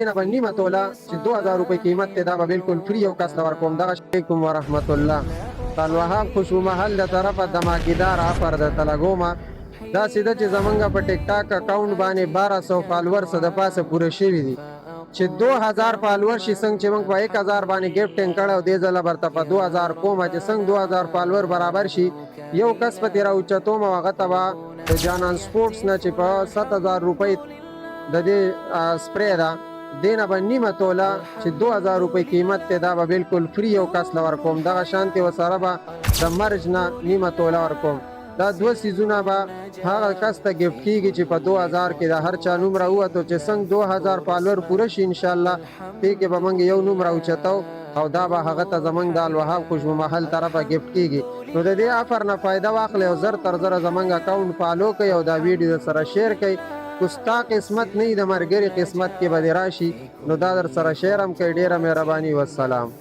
نه به نیمه توله چې 2000 روپۍ قیمت دی دا به بالکل فری یو کس ته ورکوم. دغه علیکم ورحمت الله. طالوهاب خوشبو محل د طرفه دماکیدار آفر درته لګومه. داسې ده چې زمونږ په ټیک ټاک اکاونټ باندې 1200 فالوورس د پاسه پوره شوي دي چې 2000 فالوور شي. څنګه چې موږ په 1000 باندې ګفټینګ کړی او دې ځله برته په 2000 کومه چې څنګه 2000 فالوور برابر شي یو کس په تې راوچتوم او هغه ته به د جانان سپورټس نه چې په 7000 روپۍ د دې سپری ده دې نه به نیمه توله چې 2000 روپۍ قیمت دی دا به بالکل فری یو کس له ورکوم. دغه شانتې ورسره به د مرج نه نیمه توله ورکوم. دا دوه سیزونه به هغه کس ته ګفټ کیږي چې په 2000 کې د هر چا نوم راووتو چې څنګه 2000 فالوور پوره شي انشاءالله دې کې به موږ یو نوم راوچتو او دا به هغه ته زمونږ د الوهاب خوشبو محل طرفه ګفټ کیږي. نو د دې آفر نه فایده واخلئ او زر تر زره زمونږ اکاونټ فالو کوئ او دا ویډیو سره شیر کوئ. که ستا قسمت نه وي د ملګري قسمت کې به دې راشي نو دا در سره شیر هم کوئ. ډېره مهرباني والسلام.